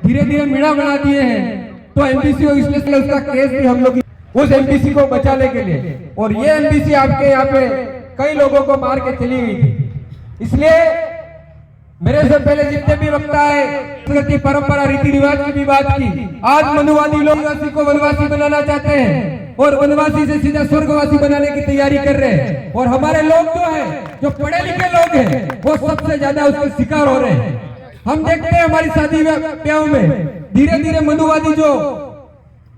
धीरे धीरे मीणा बना दिए हैं। तो एमबीसी और इसलिए उसका केस भी हम लोग उस एमबीसी को बचाने के लिए, और ये एमबीसी आपके यहाँ पे कई लोगों को मार के चली गई थी। इसलिए मेरे से पहले जितने भी वक्ता है संस्कृति परंपरा रीति रिवाज की भी बात की। आज मनुवादी लोग वनवासी को वनवासी बनाना चाहते हैं और वनवासी से सीधा स्वर्गवासी बनाने की तैयारी कर रहे हैं। और हमारे लोग जो है, जो पढ़े लिखे लोग हैं, वो सबसे ज्यादा उसके शिकार हो रहे हैं। हम देखते हैं हमारी शादी ब्याहों में धीरे धीरे मनुवादी जो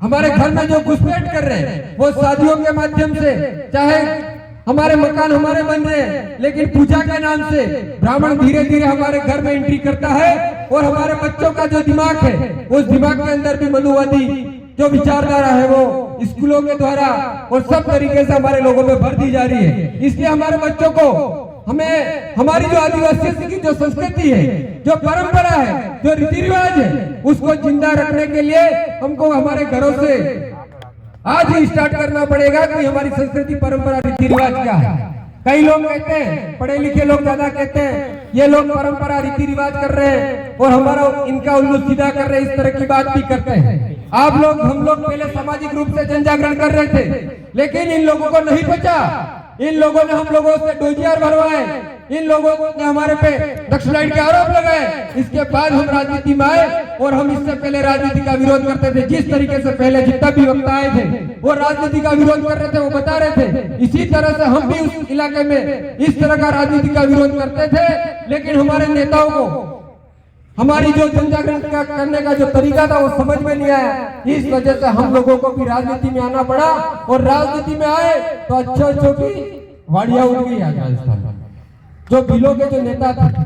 हमारे घर में जो घुसपैठ कर रहे हैं, वो शादियों के माध्यम से, चाहे हमारे मकान हमारे बन रहे हैं, लेकिन पूजा के नाम से ब्राह्मण धीरे धीरे हमारे घर में एंट्री करता है और हमारे बच्चों का जो दिमाग है, उस दिमाग के अंदर भी मनुवादी जो विचारधारा है वो स्कूलों के द्वारा और सब तरीके से हमारे लोगों में भर दी जा रही है। इसलिए हमारे बच्चों को हमें हमारी जो आदिवासी की जो संस्कृति है, जो परंपरा है, जो रीति रिवाज है, उसको जिंदा रखने के लिए हमको हमारे घरों से आज ही स्टार्ट करना पड़ेगा कि हमारी संस्कृति परंपरा रीति रिवाज क्या है। कई लोग कहते हैं, पढ़े लिखे लोग ज्यादा कहते हैं ये लोग परंपरा रीति रिवाज कर रहे हैं और हमारा इनका उल्लू सीधा कर रहे हैं, इस तरह की बात भी करते हैं। आप लोग हम लोग पहले सामाजिक रूप से जन जागरण कर रहे थे, लेकिन इन लोगों को नहीं पचा। इन लोगों ने हम लोगों से डोजियार भरवाए, इन लोगों ने हमारे पे नक्सलाइट के आरोप लगाए। इसके बाद हम राजनीति में आए और हम इससे पहले राजनीति का विरोध करते थे। जिस तरीके से पहले जितना भी वक्त आए थे वो राजनीति का विरोध कर रहे थे, वो बता रहे थे, इसी तरह से हम भी उस इलाके में इस तरह का राजनीति का विरोध करते थे। लेकिन हमारे नेताओं को हमारी जो जन जागरण करने का जो तरीका था वो समझ में नहीं आया। इस वजह से हम लोगों को भी राजनीति में आना पड़ा और राजनीति में आए तो अच्छों की वाड़िया उड़ गई आज राजस्थान में। जो बिलों के जो नेता थे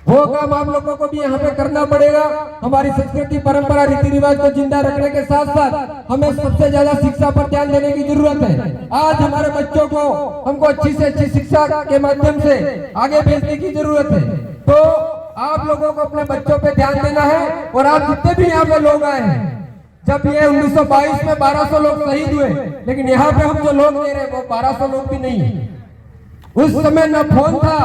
वो काम आप लोगों को भी यहाँ पे करना पड़ेगा। हमारी संस्कृति परंपरा रीति रिवाज को जिंदा रखने के साथ साथ हमें सबसे ज्यादा शिक्षा पर ध्यान देने की जरूरत है। आज हमारे बच्चों को हमको अच्छी से अच्छी शिक्षा के माध्यम से आगे भेजने की जरूरत है। तो आप लोगों को अपने बच्चों पे ध्यान देना है। और आप जितने भी यहाँ पे लोग आए हैं, जब ये 1922 में 1200 लोग शहीद हुए, लेकिन यहाँ पे हम जो लोग दे रहे हैं वो 1200 लोग भी नहीं है। उस समय न फोन था,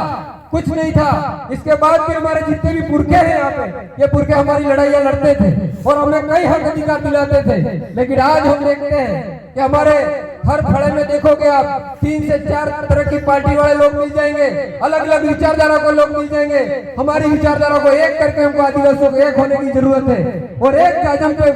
कुछ नहीं था। इसके बाद भी हमारे जितने भी पुरखे हैं यहाँ पे, ये पुरखे हमारी लड़ाइयाँ लड़ते थे और हमें कई हक अधिकार दिलाते थे। लेकिन आज हम देखते हैं कि हमारे हर खड़े में देखोगे आप 3 से 4 तरह की पार्टी वाले लोग मिल जाएंगे, अलग अलग विचारधारा को लोग मिल जाएंगे। हमारी विचारधारा को एक करके हमको आदिवासियों को एक होने की जरूरत है और एक काजम पे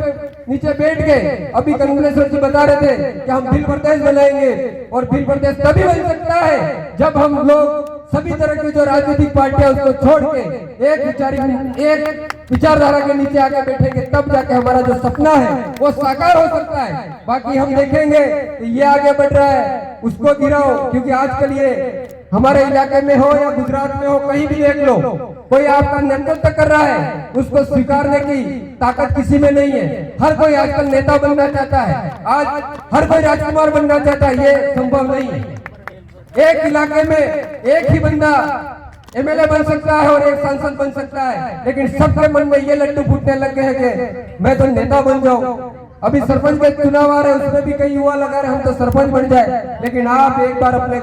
नीचे बैठ गए। अभी कमलेश्वर जी बता रहे थे कि हम भिल प्रदेश बनाएंगे और भिल प्रदेश तभी बन सकता है जब हम लोग सभी तरह की जो राजनीतिक पार्टियां उसको छोड़ के एक विचारधारा के नीचे आके बैठेंगे, तब जाके हमारा जो सपना है वो साकार हो सकता है। बाकी हम देखेंगे ये आगे बढ़ रहा है, उसको गिराओ। क्योंकि आजकल ये हमारे इलाके में हो या गुजरात में हो, कहीं भी देख लो, कोई आपका नेतृत्व कर रहा है, उसको स्वीकारने की ताकत किसी में नहीं है। हर कोई आजकल नेता बनना चाहता है, आज हर कोई राजकुमार बनना चाहता है, ये संभव नहीं है। एक इलाके में एक ही बंदा एमएलए बन सकता है और एक सांसद बन सकता है, लेकिन सबके मन में ये लड्डू फूटने लग गए हैं कि मैं तो नेता बन जाऊं। अभी सरपंच के चुनाव आ रहे हैं, उसमें भी कई युवा लगा रहे हम तो सरपंच बन जाए। लेकिन आप एक बार अपने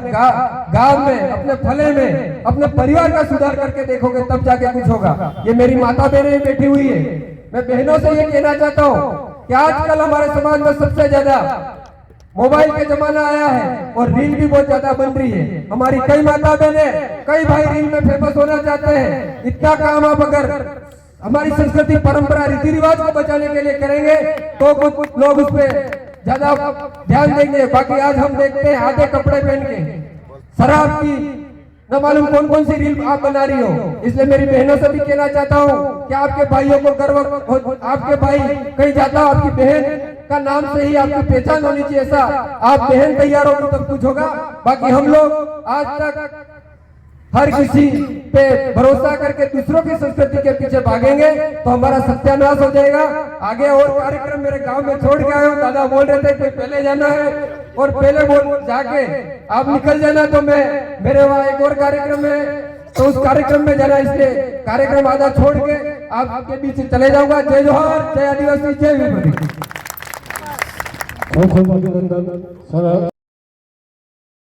गांव में, अपने फले में, अपने परिवार का सुधार करके देखोगे, तब जाके कुछ होगा। ये मेरी माता बहनें बैठी हुई है, मैं बहनों से ये कहना चाहता हूँ कि आजकल हमारे समाज में सबसे ज्यादा मोबाइल का जमाना आया है और रील भी बहुत ज्यादा बन रही है। हमारी कई माता बहनें, कई भाई रील में फेमस होना चाहते हैं। इतना काम आप अगर हमारी संस्कृति परंपरा रीति रिवाज को बचाने के लिए करेंगे तो कुछ लोग उस पर ज्यादा ध्यान देंगे। बाकी आज हम देखते हैं आधे कपड़े पहन के शराब की न मालूम कौन कौन सी रील आप बना रही हो। इसलिए मेरी बहनों से भी कहना चाहता हूँ कि आपके भाइयों को गर्व, आपके भाई कहीं जाता हो, आपकी बहन का नाम से ही आपकी पहचान होनी चाहिए। ऐसा आप बहन तैयार होगी तब कुछ होगा। बाकी हम लोग आज तक हर किसी पे भरोसा करके दूसरों की संस्कृति के पीछे भागेंगे तो हमारा सत्यानाश हो जाएगा। आगे और कार्यक्रम मेरे गांव में छोड़ के आए हो, दादा बोल रहे थे कोई पहले जाना है और पहले बोल जाके आप निकल जाना, तो मैं मेरे वहाँ एक और कार्यक्रम है तो उस कार्यक्रम में जाना, इसलिए कार्यक्रम आधा छोड़ के आपके बीच चले जाऊंगा। जय जोहार, जय आदिवासी, जय विभूति।